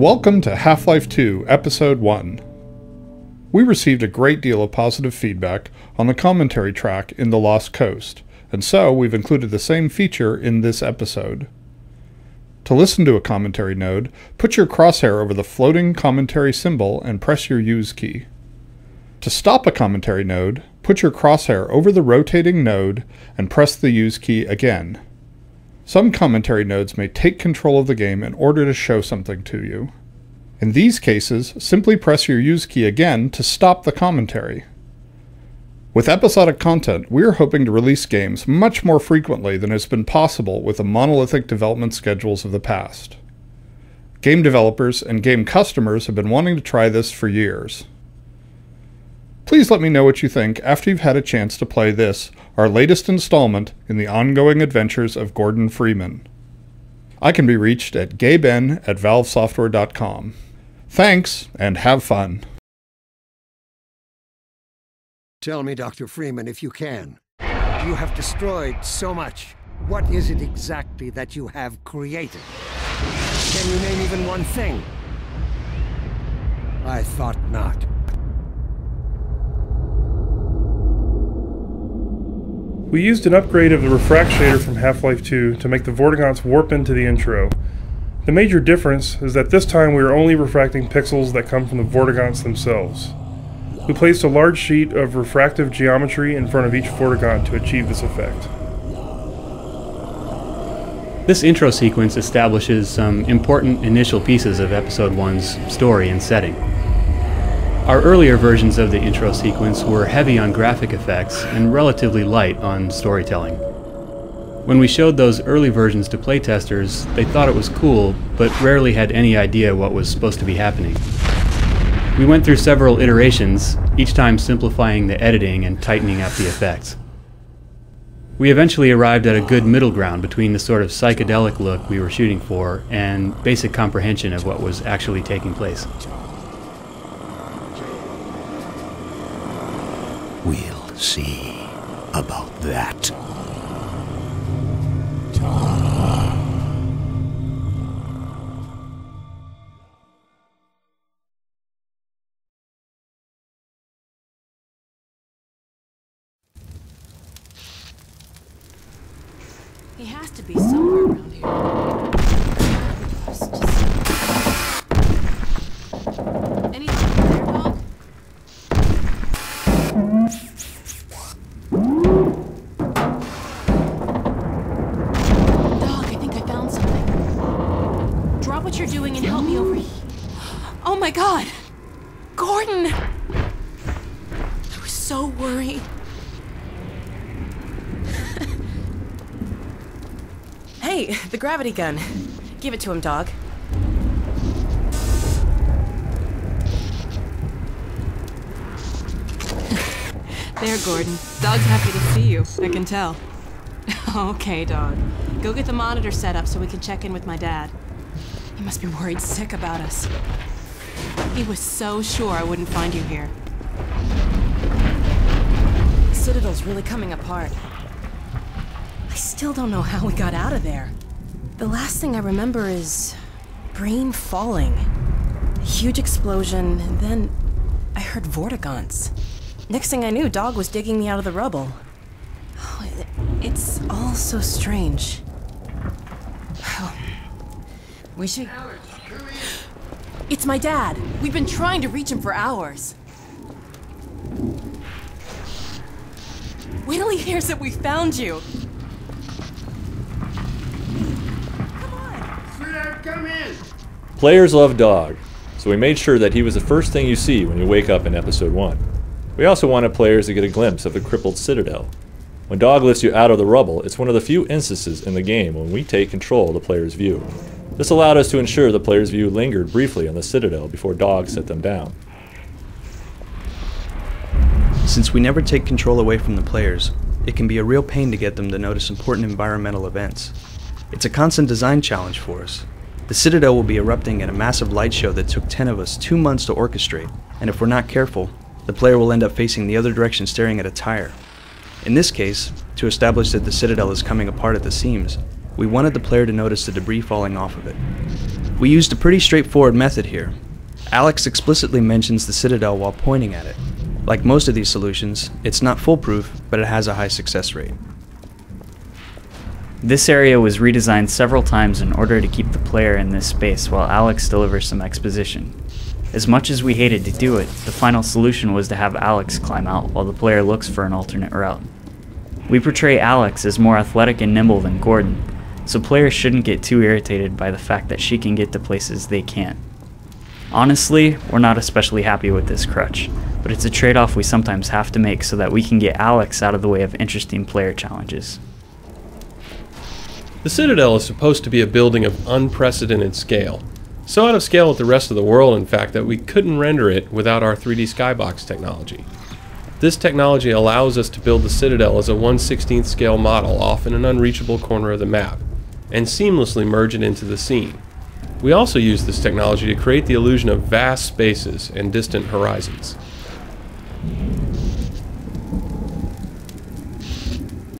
Welcome to Half-Life 2, Episode 1. We received a great deal of positive feedback on the commentary track in The Lost Coast, and so we've included the same feature in this episode. To listen to a commentary node, put your crosshair over the floating commentary symbol and press your Use key. To stop a commentary node, put your crosshair over the rotating node and press the Use key again. Some commentary nodes may take control of the game in order to show something to you. In these cases, simply press your Use key again to stop the commentary. With episodic content, we are hoping to release games much more frequently than has been possible with the monolithic development schedules of the past. Game developers and game customers have been wanting to try this for years. Please let me know what you think after you've had a chance to play this, our latest installment in the ongoing adventures of Gordon Freeman. I can be reached at gayben@valvesoftware.com. Thanks, and have fun. Tell me, Dr. Freeman, if you can. You have destroyed so much. What is it exactly that you have created? Can you name even one thing? I thought not. We used an upgrade of the refract shader from Half-Life 2 to make the Vortigaunts warp into the intro. The major difference is that this time we are only refracting pixels that come from the Vortigaunts themselves. We placed a large sheet of refractive geometry in front of each Vortigaunt to achieve this effect. This intro sequence establishes some important initial pieces of Episode 1's story and setting. Our earlier versions of the intro sequence were heavy on graphic effects and relatively light on storytelling. When we showed those early versions to playtesters, they thought it was cool, but rarely had any idea what was supposed to be happening. We went through several iterations, each time simplifying the editing and tightening up the effects. We eventually arrived at a good middle ground between the sort of psychedelic look we were shooting for and basic comprehension of what was actually taking place. We'll see about that. He has to be somewhere around here. Anything there, dog? Dog, I think I found something. Drop what you're doing and help me over here. Oh my God! Gordon! I was so worried. Hey, the gravity gun. Give it to him, dog. There, Gordon. Dog's happy to see you. I can tell. Okay, dog. Go get the monitor set up so we can check in with my dad. He must be worried sick about us. He was so sure I wouldn't find you here. The Citadel's really coming apart. I still don't know how we got out of there. The last thing I remember is brain falling. A huge explosion, and then I heard Vortigaunts. Next thing I knew, Dog was digging me out of the rubble. Oh, it's all so strange. Oh, we should... It's my dad! We've been trying to reach him for hours. Wait till he hears that we found you! Come in! Players love Dog, so we made sure that he was the first thing you see when you wake up in Episode 1. We also wanted players to get a glimpse of the crippled Citadel. When Dog lifts you out of the rubble, it's one of the few instances in the game when we take control of the player's view. This allowed us to ensure the player's view lingered briefly on the Citadel before Dog set them down. Since we never take control away from the players, it can be a real pain to get them to notice important environmental events. It's a constant design challenge for us. The Citadel will be erupting in a massive light show that took 10 of us 2 months to orchestrate, and if we're not careful, the player will end up facing the other direction staring at a tire. In this case, to establish that the Citadel is coming apart at the seams, We wanted the player to notice the debris falling off of it. We used a pretty straightforward method here. Alex explicitly mentions the Citadel while pointing at it. Like most of these solutions, it's not foolproof, but it has a high success rate. This area was redesigned several times in order to keep the player in this space while Alex delivers some exposition. As much as we hated to do it, the final solution was to have Alex climb out while the player looks for an alternate route. We portray Alex as more athletic and nimble than Gordon, so players shouldn't get too irritated by the fact that she can get to places they can't. Honestly, we're not especially happy with this crutch, but it's a trade-off we sometimes have to make so that we can get Alex out of the way of interesting player challenges. The Citadel is supposed to be a building of unprecedented scale. So out of scale with the rest of the world, in fact, that we couldn't render it without our 3D skybox technology. This technology allows us to build the Citadel as a 1/16th scale model off in an unreachable corner of the map, and seamlessly merge it into the scene. We also use this technology to create the illusion of vast spaces and distant horizons.